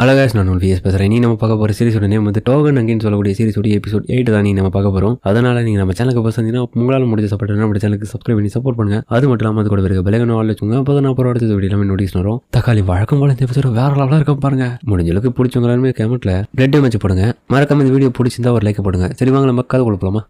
அழகாஸ் நான் விஎஸ் பேசுகிறேன். நீ நம்ம பார்க்க போகிற சீரிஸோட நேம் வந்து டோகன் அங்கேன்னு சொல்லக்கூடிய சீரிஸோட எபிசோட் 8 தான் நீ நம்ம பார்க்க போகிறோம். அதனால் நீங்கள் நம்ம சேனலுக்கு பசங்கன்னா உங்களால் முடிஞ்ச சப்போர்ட் நம்ம சேனலுக்கு சப்ஸ்கிரைப் பண்ணி சப்போர்ட் பண்ணுங்கள். அது மட்டும் இல்லாமல் அது கூட இருக்க பெலகன் ஆள் வச்சுங்க. அப்போ தான் அப்புறம் அடுத்தது வீடியோ எல்லாமே நோட்டீஸ் வரும். தக்காளி வழக்கம் போல இந்த எபிசோட் வேற லெவலாக இருக்க பாருங்க. முடிஞ்ச அளவுக்கு பிடிச்சவங்க எல்லாருமே கமெண்ட்டில் ரெட் வச்சு போடுங்க. மறக்காம இந்த வீடியோ பிடிச்சிருந்தா ஒரு லைக் போடுங்க. சரி வாங்க நம்ம கதை கொடுக்கலாமா?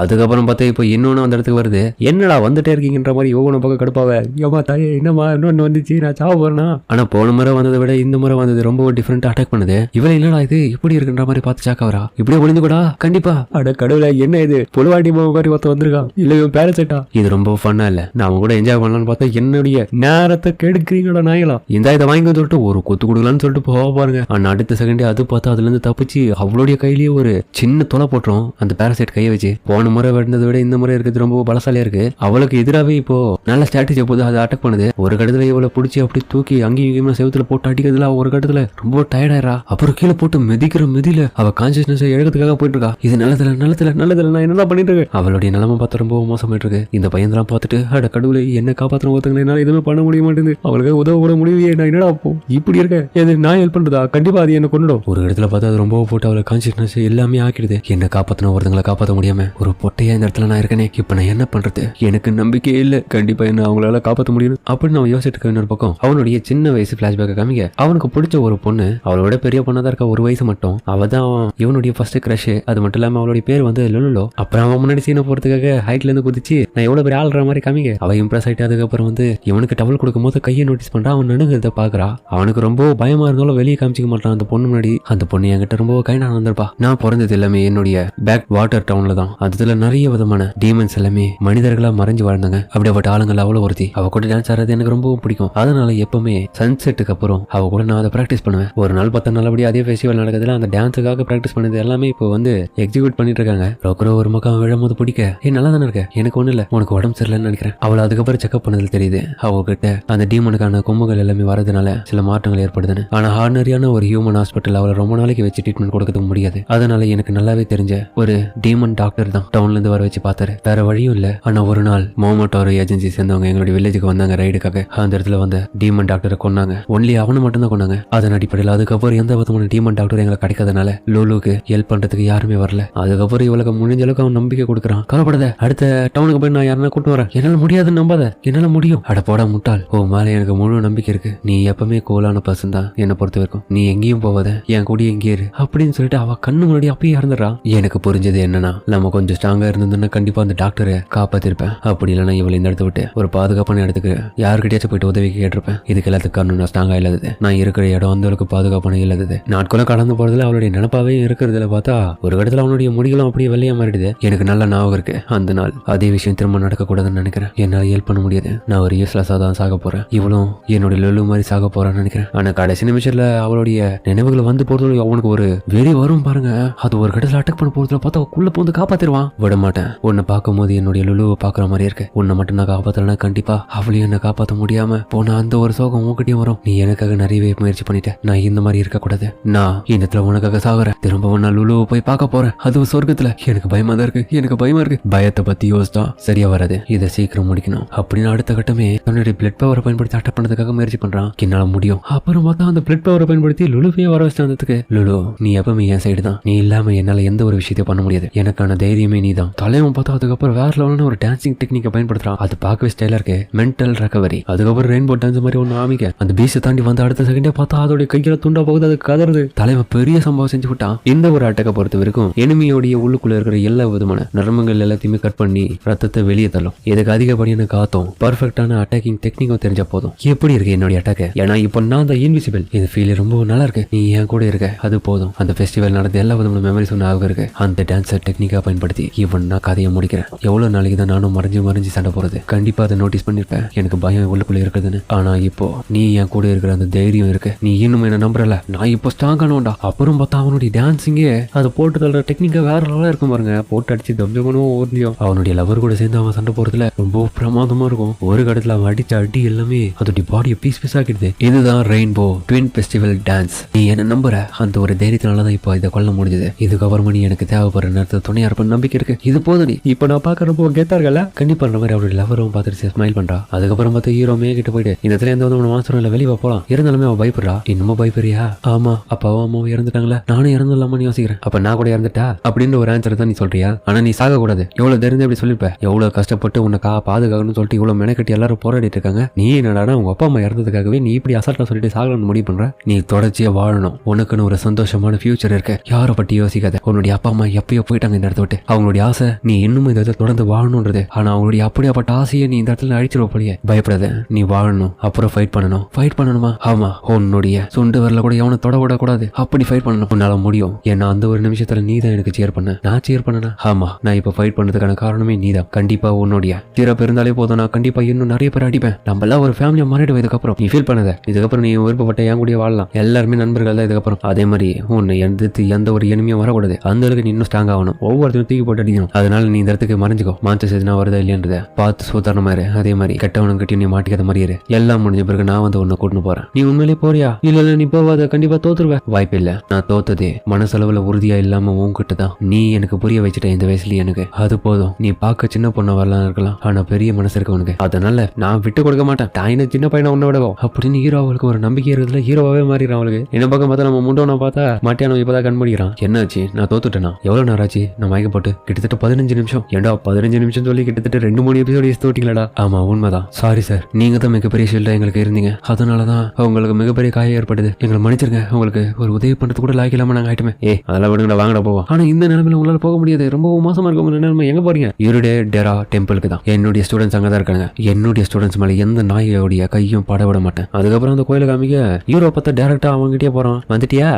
அதுக்கப்புறம் பார்த்தா இப்போ இன்னொன்று அந்த இடத்துக்கு வருது. என்னடா வந்துட்டே இருக்கீங்கன்ற மாதிரி யோகனை பக்கம் கடுப்பாவே. ஏமா தாயே என்னம்மா இன்னொன்று வந்துச்சு, நான் சாவ போறேனா? ஆனால் போன முறை வந்ததை விட இந்த முறை வந்தது ரொம்ப டிஃப்ரெண்டாக அட்டாக் பண்ணுது. இவளை என்னடா இது இப்படி இருக்குன்ற மாதிரி பார்த்து சாக்காவரா? இப்படியே ஒளிந்து கூடா கண்டிப்பா. அட கடவுளை என்ன இது பொழுவாட்டி மாதிரி ஒருத்த வந்திருக்கா இல்லை இவன் பேரசெட்டா? இது ரொம்ப ஃபன்னா இல்லை. நான் கூட என்ஜாய் பண்ணலான்னு பார்த்தா என்னுடைய நேரத்தை கெடுக்கிறீங்களா நாயலா? இந்த இதை வாங்கி சொல்லிட்டு ஒரு கொத்து கொடுக்கலான்னு சொல்லிட்டு போக பாருங்க. ஆனால் அடுத்த செகண்டே அது பார்த்தா அதுல இருந்து தப்பிச்சு அவளுடைய கையிலேயே ஒரு சின்ன தொலை போட்டுரும் அந்த பேரசைட் கையை வச்சு. போன முறை வந்ததை விட இந்த முறை இருக்கிறது ரொம்ப பலசாலியா இருக்கு. அவளுக்கு எதிராகவே இப்போ நல்ல ஸ்ட்ராட்டஜி போது அதை அட்டாக் பண்ணுது. ஒரு கட்டத்துல இவளை பிடிச்சி அப்படி தூக்கி அங்கேயும் செவத்துல போட்டு அடிக்கிறதுல ஒரு கட்டத்துல ரொம்ப டயர்டாயிரா. அப்புறம் கீழே போட்டு மிதிக்கிற மிதியில அவ கான்சியஸ்னஸ் எழுக்கிறதுக்காக போயிட்டு இருக்கா. இது நல்லதுல நான் என்ன பண்ணிட்டு இருக்கேன்? அவளுடைய நிலைமை பார்த்து ரொம்ப மோசமாயிட்டு இருக்கு. இந்த பையன் பார்த்துட்டு அட கடவுளை என்ன காப்பாத்தின ஒருத்தங்களை என்னால எதுவுமே பண்ண முடிய மாட்டேங்குது. அவளுக்கு உதவ கூட முடியவே. நான் என்னடா அப்போ இப்படி இருக்க? எது நான் ஹெல்ப் பண்றதா? கண்டிப்பா அது என்ன கொண்டுடும். ஒரு இடத்துல பார்த்தா அது ரொம்ப போட்டு அவளை கான்சியஸ்னஸ் எல்லாமே ஆக்கிடுது. என்ன காப்பாத்தின ஒருத்தங்களை காப்பாற்ற முடியாம ஒரு பொட்டையா இந்த இடத்துல நான் இருக்கனே. இப்ப நான் என்ன பண்றது? எனக்கு நம்பிக்கையே இல்ல. கண்டிப்பா என்ன அவங்களால காப்பாற்ற முடியும் அப்படின்னு நான் யோசிச்சுட்டு இன்னொரு பக்கம் அவனுடைய சின்ன வயசு பிளாஷ்பேக் காமிக்க. அவனுக்கு பிடிச்ச ஒரு பொண்ணு, அவளோட பெரிய பொண்ணா தான் இருக்கா, ஒரு வயசு மட்டும். அவதான் இவனுடைய ஃபர்ஸ்ட் கிரஷ். அது மட்டும் இல்லாம அவளுடைய பேர் வந்து லுலுலோ. அப்புறம் அவன் முன்னாடி சீனை போறதுக்காக ஹைட்ல இருந்து குதிச்சு நான் எவ்வளவு பெரிய ஆள்ற மாதிரி காமிக்க. அவ இம்ப்ரெஸ் ஆயிட்டு அதுக்கப்புறம் வந்து இவனுக்கு டவல் கொடுக்கும் போது கையை நோட்டீஸ் பண்றான். அவன் நடுங்கிறத பாக்குறா. அவனுக்கு ரொம்ப பயமா இருந்தாலும் வெளியே காமிச்சிக்க மாட்டான் அந்த பொண்ணு முன்னாடி. அந்த பொண்ணு என்கிட்ட ரொம்ப கைண்டா வந்திருப்பா. நான் பிறந்தது எல்லாமே என்னுடைய பேக் வாட்டர் டவுன்ல தான். அதுல நிறைய விதமான டீமன்ஸ் எல்லாமே மனிதர்களா மறைஞ்சு வாழ்ந்தாங்க. அப்படிப்பட்ட ஆளுங்கள் அவ்வளவு ஒருத்தி. அவ கூட டான்ஸ் ஆடுறது எனக்கு ரொம்ப பிடிக்கும். அதனால எப்பவுமே சன்செட்டுக்கு அப்புறம் அவ கூட நான் அதை பிராக்டிஸ் பண்ணுவேன். ஒரு நாள் 10 நாள் அப்படியே அதே ஃபெஸ்டிவல் நடக்குதுல அந்த டான்ஸுக்காக பிராக்டிஸ் பண்ணது எல்லாமே இப்போ வந்து எக்ஸிக்யூட் பண்ணிட்டு இருக்காங்க. ரோக்கரோ ஒரு மக்கம் விழும்போது பிடிக்க நல்லா தானே இருக்க, எனக்கு ஒண்ணு இல்ல, உனக்கு உடம்பு சரியில்லைன்னு நினைக்கிறேன். அவளை அதுக்கப்புறம் செக்அப் பண்ணதுல தெரியுது அவகிட்ட அந்த டீமனுக்கான கொம்புகள் எல்லாமே வரதுனால சில மாற்றங்கள் ஏற்படுதுன்னு. ஆனா ஆர்டினரியான ஒரு ஹியூமன் ஹாஸ்பிட்டல் அவளை ரொம்ப நாளைக்கு வச்சு ட்ரீட்மெண்ட் கொடுக்க முடியாது. அதனால எனக்கு நல்லாவே தெரிஞ்ச ஒரு டீமன் டாக்டர் தான் டவுன்ல இருந்து வர வச்சு பார்த்தாரு. வேற வழியும் இல்ல. ஆனா ஒரு நாள் மோமோட்டோரோ ஏஜென்சி சேர்ந்தவங்க எங்களுடைய வில்லேஜுக்கு வந்தாங்க ரைடுக்காக. அந்த இடத்துல வந்து டீமன் டாக்டரை கொண்டாங்க. ஒன்லி அவனை மட்டும் தான் கொண்டாங்க. அதன் அடிப்படையில் அதுக்கப்புறம் எந்த விதமான டீமன் டாக்டர் எங்களை கிடைக்காதனால லூலுக்கு ஹெல்ப் பண்றதுக்கு யாருமே வரல. அதுக்கப்புறம் இவளுக்கு முடிஞ்ச அளவுக்கு அவன் நம்பிக்கை கொடுக்குறான். கவலைப்படாத, அடுத்த டவுனுக்கு போய் நான் யாருன்னா கூட்டு வரேன். என்னால முடியாதுன்னு நம்பாத, என்னால முடியும். அட போட முட்டாள், ஓ மேல எனக்கு முழு நம்பிக்கை இருக்கு. நீ எப்பவுமே கூலான பர்சன் தான் என்னை பொறுத்த வரைக்கும். நீ எங்கேயும் போவாத, என் கூடி எங்கேயே இரு அப்படின்னு சொல்லிட்டு அவ கண்ணு முன்னாடி அப்பயே இறந்துடுறான். எனக்கு புரிஞ்சது என்னன்னா நம்ம கொஞ்சம் ஸ்ட்ராங்கா இருந்ததுன்னா கண்டிப்பா அந்த டாக்டரை காப்பாத்திருப்பேன். அப்படி இல்லைன்னா இவளை இந்த இடத்த விட்டு ஒரு பாதுகாப்பான இடத்துக்கு யாருக்கிட்டயாச்சும் போயிட்டு உதவி கேட்டிருப்பேன். இதுக்கு எல்லாத்துக்கு காரணம் நான் ஸ்ட்ராங்கா இல்லாதது. நான் இருக்கிற இடம் அந்த அளவுக்கு பாதுகாப்பான இல்லாதது. நாட்களும் கடந்து போறதுல அவளுடைய நினைப்பாவே இருக்கிறதுல பார்த்தா ஒரு இடத்துல அவனுடைய முடிகளும் அப்படியே வெள்ளையா மாறிடுது. எனக்கு நல்ல ஞாபகம் இருக்கு. அந்த நாள் அதே விஷயம் திரும்ப நடக்க கூடாதுன்னு நினைக்கிறேன். என்னால ஹெல்ப் பண்ண முடியாது. நான் ஒரு யூஸ்லெஸ்ஸா தான் சாக போறேன். இவளும் என்னுடைய லொல்லு மாதிரி சாக போறான்னு நினைக்கிறேன். ஆனா கடைசி நிமிஷத்துல அவளுடைய நினைவுகள் வந்து போறதுல அவனுக்கு ஒரு வெறி வரும் பாருங்க. அது ஒரு கடத்துல அட்டாக் பண்ண போறதுல பார்த்தா அவ குள்ள போந்து காப்பாத்திருவான். விட மாட்டேன். உன்னை பார்க்கும் போது என்னுடைய லுலுவை பாக்குற மாதிரி இருக்கு. உன்னை மட்டும் நான் காப்பாத்தலன்னா கண்டிப்பா அவளையும் என்ன காப்பாற்ற முடியாம போன அந்த ஒரு சோகம் உன்கிட்டயும் வரும். நீ எனக்காக நிறையவே முயற்சி பண்ணிட்ட. நான் இந்த மாதிரி இருக்க கூடாது. நான் இந்த இடத்துல உனக்காக சாகுறேன். திரும்ப நான் லுலுவை போய் பார்க்க போறேன். அது சொர்க்கத்துல. எனக்கு பயமா தான் இருக்கு. எனக்கு பயமா இருக்கு. பயத்தை பத்தி யோசித்தா சரியா வராது. இதை சீக்கிரம் முடிக்கணும் அப்படின்னு அடுத்த கட்டமே தன்னுடைய பிளட் பவரை பயன்படுத்தி அட்டாக் பண்ணதுக்காக முயற்சி பண்றான். என்னால முடியும். அப்புறம் பார்த்தா அந்த பிளட் பவரை பயன்படுத்தி லுலுவையே வர வச்சதுக்கு. லுலு நீ எப்பவுமே என் சைடு தான். நீ இல்லாம என்னால எந்த ஒரு விஷயத்தையும் பண்ண முடியாது. எனக்கான தைரியமே நீ தான். தலைவன் பார்த்தா அதுக்கப்புறம் வேற லெவலான ஒரு டான்சிங் டெக்னிக்கை பயன்படுத்துறான். அது பார்க்கவே ஸ்டைலா இருக்கு. Mental recovery. அதுக்கப்புறம் ரெயின்போ டான்ஸ் மாதிரி ஒன்று ஆமிக்க அந்த பீச்சை தாண்டி வந்து அடுத்த செகண்டே பார்த்தா அதோட கையில துண்டா போகுது. அது கதறது. தலைவன் பெரிய சம்பவம் செஞ்சு விட்டான். இந்த ஒரு அட்டாக்கை பொறுத்த வரைக்கும் எனிமியோடைய உள்ளுக்குள்ள இருக்கிற எல்லா விதமான நரம்புகள் எல்லாத்தையுமே கட் பண்ணி ரத்தத்தை வெளியே தள்ளும். இதுக்கு அதிகப்படியான காத்தும் பர்ஃபெக்டான அட்டாக்கிங் டெக்னிக்கும் தெரிஞ்சா போதும். எப்படி இருக்கு என்னுடைய அட்டாக்? ஏன்னா இப்போ நான் தான் இன்விசிபிள். இந்த ஃபீல் ரொம்ப நல்லா இருக்கு. நீ என் கூட இருக்க, அது போதும். அந்த ஃபெஸ்டிவல் நடந்த எல்லா விதமான மெமரிஸ் ஒன்று ஆக இருக்கு. அந்த டான்ஸர் டெக்னிக்கா பயன்படுத்தி இவன் நான் கதையை முடிக்கிறேன். எவ்வளவு நாளைக்கு தான் நானும் மறைஞ்சு சண்டை போறது? கண்டிப்பா அதை நோட்டீஸ் பண்ணிருப்பேன். எனக்கு பயம் உள்ளுக்குள்ள இருக்குதுன்னு. ஆனா இப்போ நீ என் கூட இருக்கிற அந்த தைரியம் இருக்கு. நீ இன்னும் என்ன நம்புறல. நான் இப்போ ஸ்ட்ராங் ஆனோண்டா. அப்புறம் பார்த்தா அவனுடைய டான்ஸிங்கே அது போட்டு தள்ளுற டெக்னிக்கா வேற லெவலா இருக்கும் பாருங்க. போட்டு அடிச்சு தம்ஜமனும் ஓர்ந்தியும் அவனுடைய லவர் கூட சேர்ந்து அவன் சண்டை போறதுல ரொம்ப பிரமாதமா இருக்கும். ஒரு கடத்துல அவன் அடிச்ச அடி எல்லாமே அதோடைய பாடியை பீஸ் ஆக்கிடுது. இதுதான் ரெயின்போ ட்வின் ஃபெஸ்டிவல் டான்ஸ். நீ என்ன நம்புற அந்த ஒரு தைரியத்தினாலதான் இப்போ இதை கொல்ல முடிஞ்சது. இதுக்கப்புறமா நீ எனக்கு தேவைப்படுற நேரத்தை துணையா இருப்பேன் நம்பிக்கை இருக்கு, இது போதும். இப்ப நான் பாக்குறப்போ கேட்டார்கள கண்டிப்பா அந்த மாதிரி அவருடைய லவரும் பார்த்துட்டு ஸ்மைல் பண்றா. அதுக்கப்புறம் பார்த்து ஹீரோ கிட்ட போயிட்டு இந்த இடத்துல எந்த ஒரு மாசம் இல்ல, வெளியே போலாம். இருந்தாலுமே அவ பயப்படுறா. இன்னமும் பயப்படுறியா? ஆமா, அப்பாவும் அம்மாவும் இறந்துட்டாங்களா, நானும் இறந்துடலாமான்னு யோசிக்கிறேன். அப்ப நான் கூட இறந்துட்டா அப்படின்னு ஒரு ஆன்சர் தான் நீ சொல்றியா? ஆனா நீ சாக கூடாது. எவ்வளவு தெரிஞ்சு எப்படி சொல்லிருப்ப? எவ்வளவு கஷ்டப்பட்டு உன்னை பாதுகாக்கணும்னு சொல்லிட்டு இவ்வளவு மெனக்கட்டி எல்லாரும் போராடிட்டு இருக்காங்க. நீ என்னடா உங்க அப்பா அம்மா இறந்ததுக்காகவே நீ இப்படி அசால்ட்டா சொல்லிட்டு சாகணும்னு முடிவு பண்ற? நீ தொடர்ச்சியா வாழணும். உனக்குன்னு ஒரு சந்தோஷமான ஃபியூச்சர் இருக்கு. யாரை பத்தி யோசிக்காத. உன்னுடைய அப்பா அம்மா எப்பயோ போயிட்டாங்க இந்த இடத்த விட்டு. அவங்களுடைய ஆசை நீ இன்னும் இந்த இடத்துல தொடர்ந்து வாழணும்ன்றது. ஆனா அவங்களுடைய அப்படியாப்பட்ட ஆசையை நீ இந்த இடத்துல அழிச்சிருவ போலியே. பயப்படாத, நீ வாழணும். அப்புறம் ஃபைட் பண்ணணும். ஃபைட் பண்ணணுமா? ஆமா, உன்னுடைய சுண்டு வரல கூட எவனை தொட விடக்கூடாது. அப்படி ஃபைட் பண்ணணும். உன்னால முடியும். ஏன்னா அந்த ஒரு நிமிஷத்துல நீ தான் எனக்கு சேர் பண்ண. நான் சேர் பண்ணனா? ஆமா, நான் இப்ப ஃபைட் பண்ணதுக்கான காரணமே நீதான். கண்டிப்பா உன்னுடைய திறப்பு இருந்தாலே போதும், நான் கண்டிப்பா இன்னும் நிறைய பேர் அடிப்பேன். நம்ம எல்லாம் ஒரு ஃபேமிலியா மாறிடுவோம். இதுக்கப்புறம் நீ ஃபீல் பண்ணத. இதுக்கப்புறம் நீ விருப்பப்பட்ட என் கூட வாழலாம். எல்லாருமே நண்பர்கள் தான் இதுக்கப்புறம். அதே மாதிரி உன்னை எதிர்த்து எந்த ஒரு எனிமையும் வரக்கூடாது. அந்த அளவுக்கு நீ இன்னும் ஸ்ட்ராங் ஆகணும். ஒவ்வொருத்தையும் தூக்கி போட்டு அடிக்கணும். அதனால நீ இந்த இடத்துக்கு மறைஞ்சுக்கோ. மான்ஸ்டர்ஸ் எதுனா வருதா இல்லையன்றத பார்த்து சூதாரணமா இரு. அதே மாதிரி கெட்டவனுங்கிட்ட நீ மாட்டிக்காத மாதிரி இரு. எல்லாம் முடிஞ்ச பிறகு நான் வந்து உன்னை கூட்டின்னு போறேன். நீ உண்மையிலே போறியா? இல்ல நீ போவாத, கண்டிப்பா தோத்துருவேன். வாய்ப்பு இல்ல. நான் தோத்ததே மனசளவுல உறுதியா இல்லாம உன்கிட்ட தான். நீ எனக்கு புரிய வச்சுட்ட இந்த வயசுலயே. எனக்கு அது போதும். நீ பார்க்க சின்ன பொண்ணை வரலாம் இருக்கலாம், ஆனா பெரிய மனசு இருக்கு உனக்கு. அதனால நான் விட்டு கொடுக்க மாட்டேன். தாயின சின்ன பையனை உன்ன விடவும் அப்படின்னு ஹீரோ அவளுக்கு ஒரு நம்பிக்கை இருக்குதுல. ஹீரோவே மாறிடுறான் அவளுக்கு. என்ன பக்கம் பார்த்தா நம்ம முண்டோனை பார்த்தா மாட்டியான இப்பதான் கண்மூடிக்கிறான். என்னாச்சு? நான் தோத்துட்டேனா? எவ்வளவு நேரம் ஆச்சு நான் மயக்கப்பட்டு? கிட்டத்தட்ட 15 நிமிஷம். ஏண்டா 15 நிமிஷம் சொல்லி கிட்டத்தட்ட 2-3 எபிசோடு தோட்டிங்களா? ஆமா உண்மைதான். சாரி சார், நீங்க தான் மிகப்பெரிய ஷீல்டா எங்களுக்கு இருந்தீங்க. அதனாலதான் உங்களுக்கு மிகப்பெரிய காயம் ஏற்படுது. எங்களை மன்னிச்சிருங்க. உங்களுக்கு ஒரு உதவி பண்றது கூட லாய்க்கு இல்லாம நாங்க ஆயிட்டுமே. அதெல்லாம் விடுங்க, வாங்கடா போவோம். ஆனா இந்த நிலைமையில உங்களால போக முடியாது. ரொம்ப மோசமா இருக்கும் உங்க நிலைமை. எங்க போறீங்க? யூரிடே டெரா டெம்பிளுக்கு தான். என்னுடைய ஸ்டூடெண்ட்ஸ் அங்கதான் இருக்காங்க. என்னுடைய ஸ்டூடெண்ட்ஸ் மேல எந்த நாயோடைய கையும் பட விட மாட்டேன். அதுக்கப்புறம் அந்த கோயில காமிக்க ஹீரோ பார்த்தா டேரக்டா அவங்ககிட்டயே போறான். வந்துட்டியா?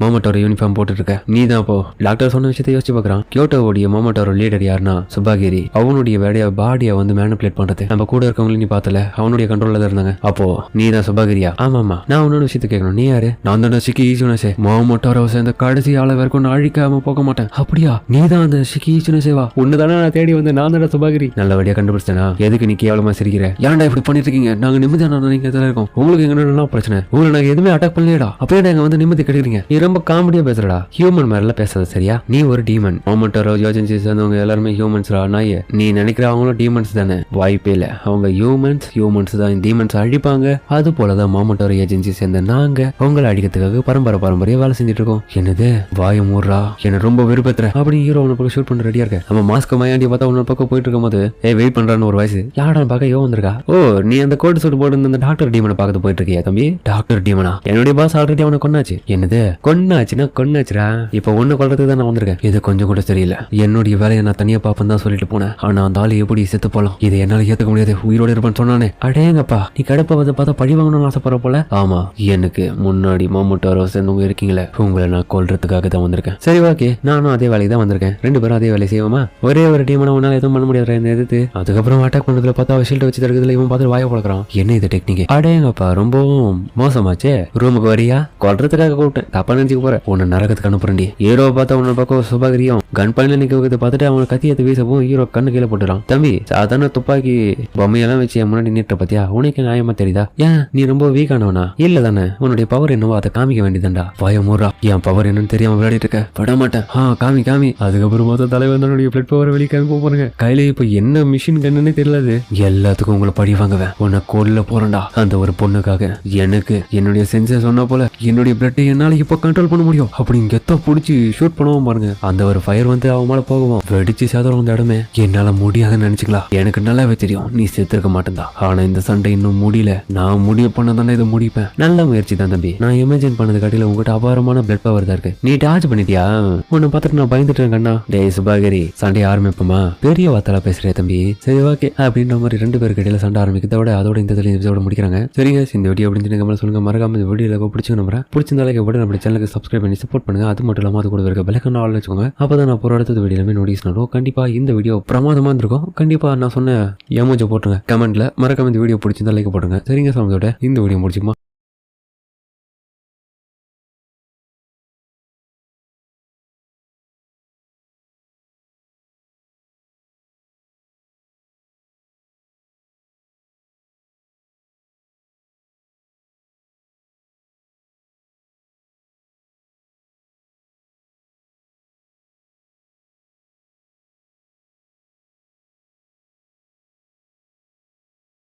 மோமோட்டோர யூனிஃபார்ம் போட்டு இருக்க நீ தான். அப்போ டாக்டர் சொன்ன விஷயத்தை யோசிச்சு பாக்குறான். கியோட்டோவுடைய மோமோட்டோர லீடர் யாருன்னா சுபாகிரி. அவனுடைய வேலைய பாடியை வந்து மேனிபுலேட் பண்றது. நம்ம கூட இருக்கவங்களும் நீ பார்த்தல, அவனுடைய கண்ட்ரோல்ல தான் இருந்தாங்க. அப்போ நீ தான் சுபாகிரியா? ஆமாமா. நான் உன்னோட விஷயத்தை கேட்கணும். நீ யாரு? நான் தான் ஷிக்கி ஈச்சுனசே. மோமோட்டோர சேர்ந்த கடைசி ஆளை வரைக்கும் நான் அழிக்காம போக மாட்டேன். அப்படியா? நீ தான் அந்த ஷிக்கி ஈச்சுனசேவா? ஒண்ணுதானே நான் தேடி வந்து நான் தான் சுபாகிரி. நல்லபடியா கண்டுபிடிச்சேனா? எதுக்கு நீ கேவலமா சிரிக்கிற? ஏன்டா இப்படி பண்ணிட்டு இருக்கீங்க? நாங்க நிம்மதியான நீங்க இருக்கோம். உங்களுக்கு எங்க பிரச்சனை? உங்களை நாங்க எதுவுமே அட்டாக் பண்ணலையடா. அப்பயே நாங்க வந்து நிம்மதி கிடைக்கிறீங்க. நீ ரொம்ப காமெடியா பேசுறடா. ஹியூமன் மேல பேசுறது சரியா? நீ ஒரு டீமன். மோமோட்டோரோ ஏஜென்சி சேர்ந்தவங்க எல்லாருமே ஹியூமன்ஸ்ரா. நாயே, நீ நினைக்கிற அவங்களும் டீமன்ஸ் தானே? வாய்ப்பே இல்ல. அவங்க ஹியூமன்ஸ் தான் டீமன்ஸ் அழிப்பாங்க. அது போலதான் மோமோட்டோரோ ஏஜென்சி சேர்ந்த நாங்க உங்களை அழிக்கிறதுக்காக பரம்பரையா வேலை செஞ்சுட்டு இருக்கோம். என்னது? வாய மூடுறா, என்ன ரொம்ப விருப்பத்துற அப்படி ஹீரோ உன பக்கம் ஷூட் பண்ண ரெடியா இருக்க. நம்ம மாஸ்க் மயாண்டி பார்த்தா உன்னோட பக்கம் போயிட்டு இருக்கும் போது வெயிட் பண்றான்னு ஒரு வயசு யாரான்னு பார்க்க யோ வந்திருக்கா. ஓ, நீ அந்த கோட் சூட் போட்டு அந்த டாக்டர் டீமனை பார்த்து போயிட்டு இருக்கியா தம்பி? டாக்டர் டீமனா? என்னுடைய பாஸ் ஆல்ரெடி அவனை கொன்னாச்சு. என்னது? கொன்னாச்சுரா. இப்ப ஒண்ணு கொள்றதுக்கு தான் நான் வந்திருக்கேன். இது கொஞ்சம் கூட தெரியல. என்னுடைய வேலையை நான் தனியா பாப்பேன் தான் சொல்லிட்டு போனேன். ஆனா அந்த ஆளு எப்படி செத்து போலாம்? இதை என்னால ஏத்துக்க முடியாது. உயிரோட இருப்பான்னு சொன்னானே. அடேங்கப்பா, நீ கடப்ப வந்து பார்த்தா பழி வாங்கணும்னு ஆசைப்படுற போல. ஆமா, எனக்கு முன்னாடி மோமோட்டோரோ சேர்ந்தவங்க இருக்கீங்களே, உங்களை நான் கொல்றதுக்காக தான் வந்திருக்கேன். சரி ஓகே, நானும் அதே வேலைக்கு தான் வந்திருக்கேன். 2 பேரும் அதே வேலையை செய்வோமா? ஒரே ஒரு டீமனை உன்னால எதுவும் பண்ண முடியாது என்ன எதிர்த்து. அதுக்கப்புறம் அட்டாக் பண்ணதுல பார்த்தா ஷீல்ட் வச்சு தடுக்கிறதுல இவன் பார்த்து வாய பழக்கிறான். என்ன இது டெக்னிக்? அடேங்கப்பா, ரொம்பவும் மோசமாச்சே. ரூமுக்கு வரியா? கொல்றதுக்காக கூப்பிட்டேன். தப்பா நினைச்சுக்க போற. உன்னை நரகத்துக்கு அனுப்புறேன். ஹீரோ பார்த்தா உன்னோட பக்கம் சுபாகிரியும் கன் பாயிண்ட்ல நிக்க வைக்கிறது பார்த்துட்டு அவனை கத்தி எடுத்து வீசவும் ஹீரோ கண்ணு கீழே போட்டுறான். தம்பி, சாதாரண துப்பாக்கி பொம்மையெல்லாம் வச்சு என் முன்னாடி நீட்ட பத்தியா? உனக்கு நியாயமா தெரியுதா? ஏன் நீ ரொம்ப வீக் ஆனவனா? இல்ல தானே? உன்னுடைய பவர் என்னவோ அதை காமிக்க வேண்டியதாண்டா. வாய மூடுறா. என் பவர் என்னன்னு தெரியாம விளையாடிட்டு இருக்க. விட மாட்டேன். காமி. அதுக்கப்புறம் மொத்த தலைவர் தன்னுடைய பிளட் பவர் வெளியே காமி போறாங்க. கையில இப்ப என்ன மிஷின் கண்ணுன்னு தெரியல. எல்லாத்துக்கும் உங்களை பழி வாங்குவேன். உன்னை கொல்ல போறேன்டா. அந்த ஒரு பொண்ணுக்காக எனக்கு என்னுடைய சென்சர் சொன்ன போல என்னுடைய பிளட் என்னால இப்ப கண்ட்ரோல் பண்ண முடியும். அப்படி கெத்த புடிச்சு ஷூட் பண்ணுவோம் பாருங்க. அந்த ஒரு ஃபயர் வந்து அவன் மேல போகும். வெடிச்சு சேதம் வந்த இடமே என்னால முடியாதுன்னு நினைச்சுக்கலாம். எனக்கு நல்லாவே தெரியும் நீ செத்துருக்க மாட்டேன்டா. ஆனா இந்த சண்டை இன்னும் முடியல. நான் முடிவு பண்ணதானே இதை முடிப்பேன். நல்ல முயற்சி தான் தம்பி. நான் இமேஜின் பண்ணது காட்டில உங்ககிட்ட அபாரமான பிளட் பவர் தான் இருக்கு. நீ டார்ச் பண்ணிட்டியா? உன்னை பார்த்துட்டு நான் பயந்துட்டேன் கண்ணா. டேய் சுபாகிரி, சண்டை ஆரம்பிப்போமா? பெரிய வார்த்தை பேசுறே தம்பி. சரி ஓகே அப்படின்ற மாதிரி 2 பேருக்கு இடையில சண்டை ஆரம்பிக்கிறத விட அதோட இந்த எபிசோட முடிக்கிறாங்க. சரிங்க, இந்த வீடியோ அப்படின்னு கமெண்ட் சொல்லுங்க. மறக்காம இந்த வீடியோ பிடிச்சு நம்புறேன். பிடிச்சிருந்தாலே கூட நம்ம சேனலுக்கு சப்ஸ்கிரைப் பண்ணி சப்போர்ட் பண்ணுங்க. அது மட்டும் இல்லாம அது கூட இருக்க பெல்லைக்கான ஆள் வச்சுக்கோங்க. அப்பதான் நான் போற அடுத்த வீடியோல நோட்டீஸ் பண்ணுவோம். கண்டிப்பா இந்த வீடியோ பிரமாதமா இருந்திருக்கும். கண்டிப்பா நான் சொன்ன எமோஜி போட்டுருங்க கமெண்ட்ல. மறக்காம இந்த வீடியோ பிடிச்சிருந்தா லைக் போட்டுருங்க. சரிங்க, இந்த வீடியோ முடிச்சுமா.